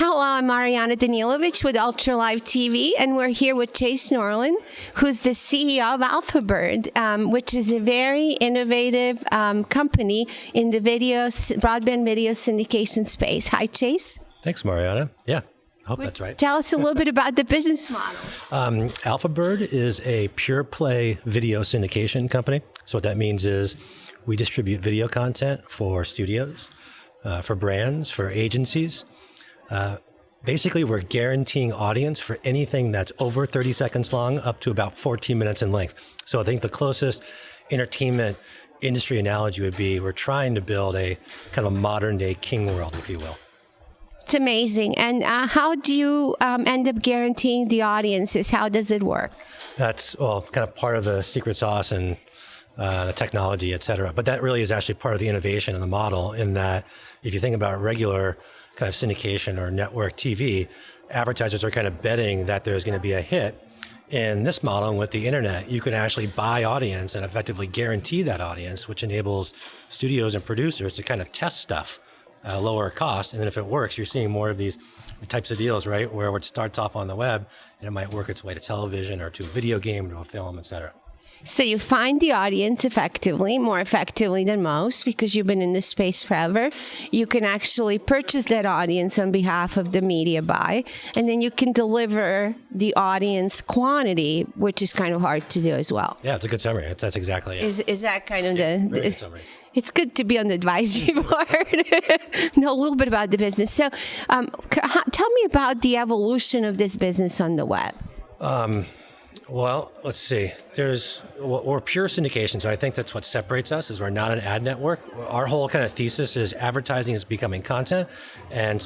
Hello, I'm Mariana Danilovich with Ultralive TV, and we're here with Chase Norlin, who's the CEO of AlphaBird, which is a very innovative company in the broadband video syndication space. Hi, Chase. Thanks, Mariana. Yeah, I hope that's right. Tell us a little bit about the business model. AlphaBird is a pure play video syndication company. So what that means is we distribute video content for studios, for brands, for agencies. Basically, we're guaranteeing audience for anything that's over 30 seconds long up to about 14 minutes in length. So I think the closest entertainment industry analogy would be we're trying to build a kind of modern day king world, if you will. It's amazing. And how do you end up guaranteeing the audiences? How does it work? That's, well, kind of part of the secret sauce and the technology, et cetera. But that really is actually part of the innovation in the model, in that if you think about regular kind of syndication or network TV, advertisers are kind of betting that there's going to be a hit. In this model, with the internet, you can actually buy audience and effectively guarantee that audience, which enables studios and producers to kind of test stuff at a lower cost. And then if it works, you're seeing more of these types of deals, right? Where it starts off on the web and it might work its way to television or to a video game, to a film, et cetera. So you find the audience effectively, more effectively than most, because you've been in this space forever. You can actually purchase that audience on behalf of the media buy, and then you can deliver the audience quantity, which is kind of hard to do as well. Yeah, it's a good summary. That's exactly it. Is that kind of very good summary. It's good to be on the advisory board. Know a little bit about the business. So tell me about the evolution of this business on the web. Well, let's see. We're pure syndication, so I think that's what separates us. Is we're not an ad network. Our whole kind of thesis is advertising is becoming content, and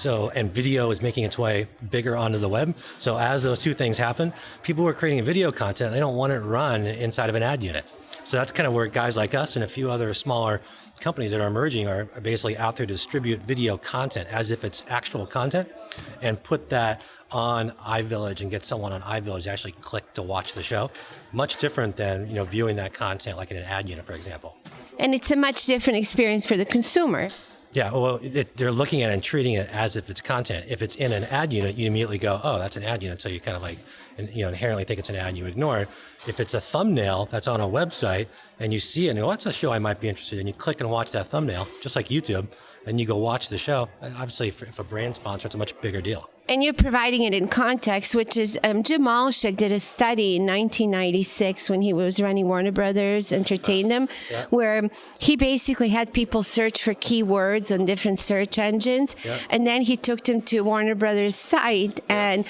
video is making its way bigger onto the web. So as those two things happen, people who are creating video content, they don't want it run inside of an ad unit. So that's kind of where guys like us and a few other smaller companies that are emerging are basically out there to distribute video content as if it's actual content, and put that on iVillage and get someone on iVillage to actually click to watch the show. Much different than viewing that content like in an ad unit, for example. And it's a much different experience for the consumer. Yeah, well, they're looking at it and treating it as if it's content. If it's in an ad unit, you immediately go, oh, that's an ad unit. So you kind of inherently think it's an ad and you ignore it. If it's a thumbnail that's on a website and you see it and go, that's a show I might be interested in, you click and watch that thumbnail, just like YouTube, and you go watch the show. Obviously, if a brand sponsor, it's a much bigger deal. And you're providing it in context, which is Jim Malshik did a study in 1996 when he was running Warner Brothers Entertainment, where he basically had people search for keywords on different search engines, and then he took them to Warner Brothers' site, and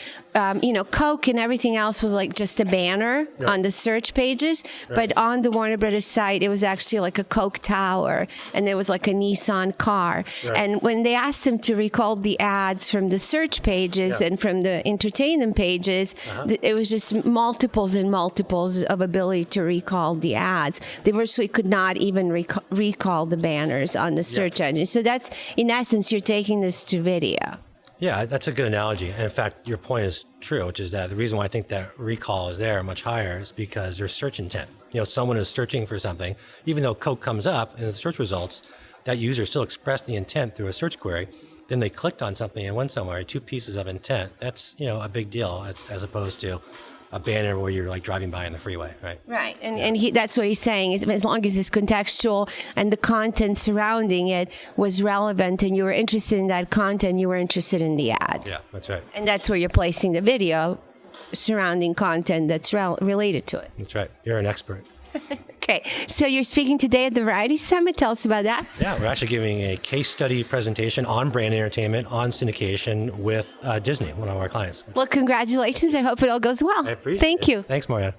Coke and everything else was like just a banner on the search pages, but on the Warner Brothers site, it was actually like a Coke tower, and there was like a Nissan car. And when they asked him to recall the ads from the search pages and from the entertainment pages, it was just multiples and multiples of ability to recall the ads. They virtually could not even recall the banners on the search engine. So that's, in essence, you're taking this to video. Yeah, that's a good analogy. And in fact, your point is true, which is that the reason why I think that recall is there much higher is because there's search intent. Someone is searching for something, even though Coke comes up in the search results, that user still expressed the intent through a search query. Then they clicked on something and went somewhere, two pieces of intent. That's, a big deal as opposed to a banner where you're like driving by on the freeway, right? Right, and that's what he's saying. As long as it's contextual and the content surrounding it was relevant and you were interested in that content, you were interested in the ad. Yeah, that's right. And that's where you're placing the video surrounding content that's related to it. That's right. You're an expert. Okay, so you're speaking today at the Variety Summit. Tell us about that. Yeah, we're actually giving a case study presentation on brand entertainment, on syndication with Disney, one of our clients. Well, congratulations. I hope it all goes well. I appreciate it. Thank you. Thanks, Maria.